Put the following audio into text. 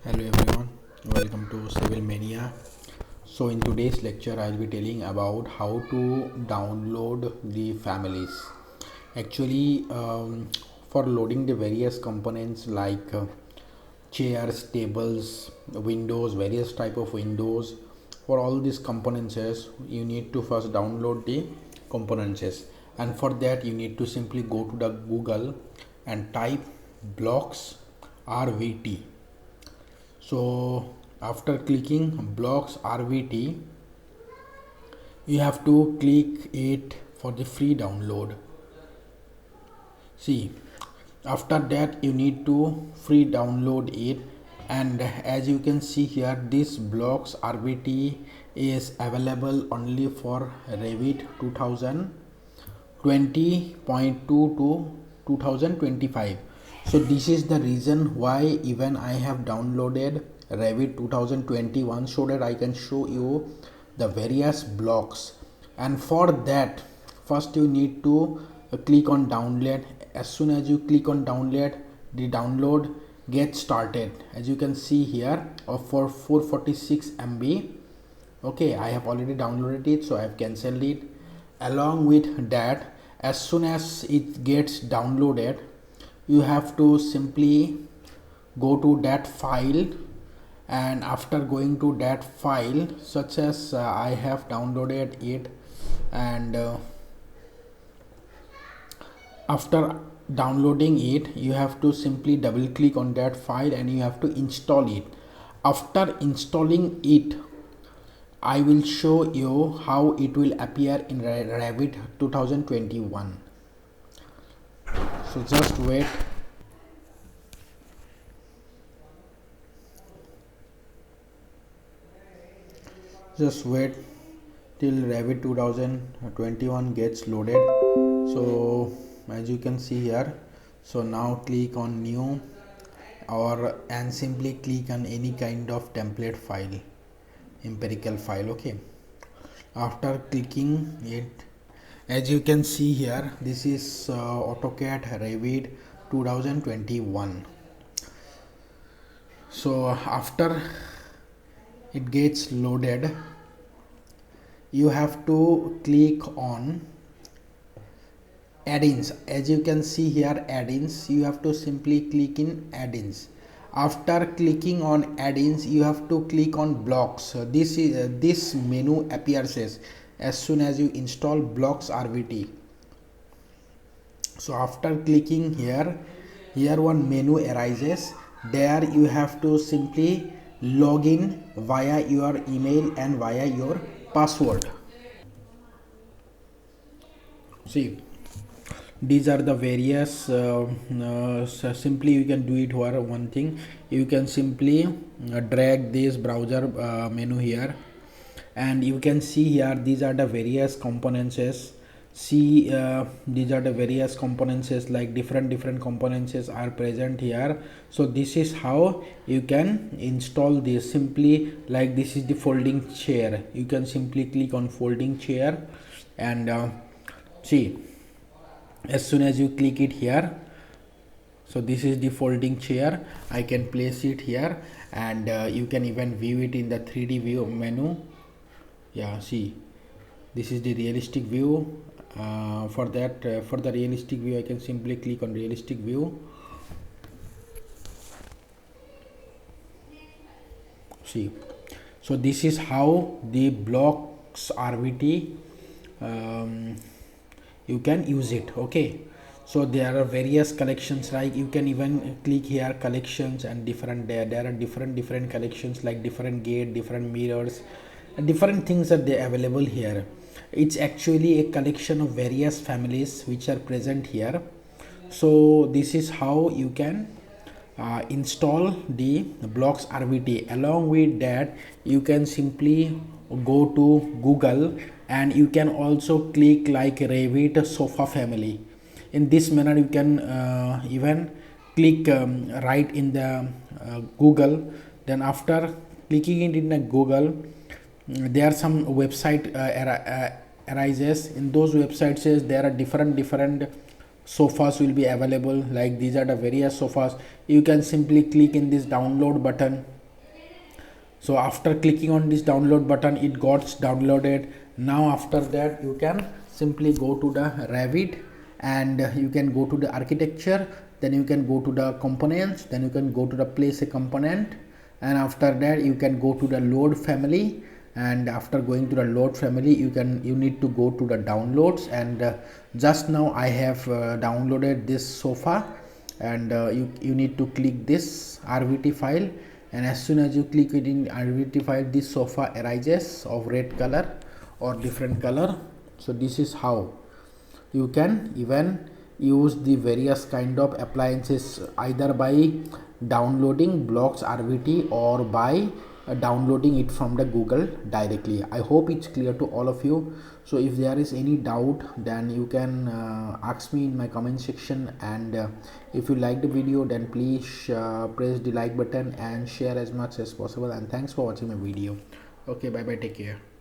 Hello everyone, welcome to Civil Mania. So in today's lecture I'll be telling about how to download the families. Actually, for loading the various components like chairs, tables, windows, various type of windows, for all these components you need to first download the components, and for that you need to simply go to the Google and type blocks RVT. So after clicking blocks RVT, you have to click it for the free download. See, after that you need to free download it, and as you can see here, this blocks RVT is available only for Revit 2020.2 to 2025. So this is the reason why even I have downloaded Revit 2021 so that I can show you the various blocks. And for that, first you need to click on download. As soon as you click on download, the download gets started. As you can see here, for 446 MB. Okay, I have already downloaded it, so I have cancelled it. Along with that, as soon as it gets downloaded, you have to simply go to that file, and after going to that file, such as I have downloaded it, and after downloading it, you have to simply double click on that file and you have to install it. After installing it, I will show you how it will appear in Revit 2021. So just wait. Just wait till Revit 2021 gets loaded. So as you can see here, so now click on new and simply click on any kind of template file, empirical file. Okay, after clicking it, as you can see here, this is AutoCAD Revit 2021. So after it gets loaded, you have to click on add-ins. As you can see here, add-ins, you have to simply click in add-ins. After clicking on add-ins, you have to click on blocks. This menu appears as soon as you install blocks RVT. So after clicking here one menu arises. There you have to simply log in via your email and via your password. See, these are the various so simply you can do it for one thing. You can simply drag this browser menu here, and you can see here these are the various components. See, these are the various components, like different components are present here. So this is how you can install this. Simply, like, this is the folding chair, you can simply click on folding chair, and see, as soon as you click it here, so this is the folding chair. I can place it here, and you can even view it in the 3D view menu. Yeah, see, this is the realistic view. For the realistic view, I can simply click on realistic view. See, so this is how the blocks RVT you can use it. Okay, so there are various collections, like you can even click here collections, and there are different collections, like different gate, different mirrors, and different things are they available here. It's actually a collection of various families which are present here. So this is how you can install the blocks RVT. Along with that, you can simply go to Google, and you can also click like Revit sofa family. In this manner, you can even click right in the Google. Then after clicking it in the Google, there are some website arises. In those websites there are different sofas will be available. Like these are the various sofas. You can simply click in this download button. So after clicking on this download button, it got downloaded. Now after that, you can simply go to the Revit, and you can go to the architecture, then you can go to the components, then you can go to the place a component, and after that you can go to the load family. And after going to the load family, you need to go to the downloads, and just now I have downloaded this sofa, and you need to click this RVT file, and as soon as you click it in RVT file, this sofa arises of red color or different color. So this is how you can even use the various kind of appliances, either by downloading blocks RVT or by downloading it from the Google directly. I hope it's clear to all of you. So if there is any doubt, then you can ask me in my comment section, and if you like the video, then please press the like button and share as much as possible. And thanks for watching my video. Okay, bye bye, take care.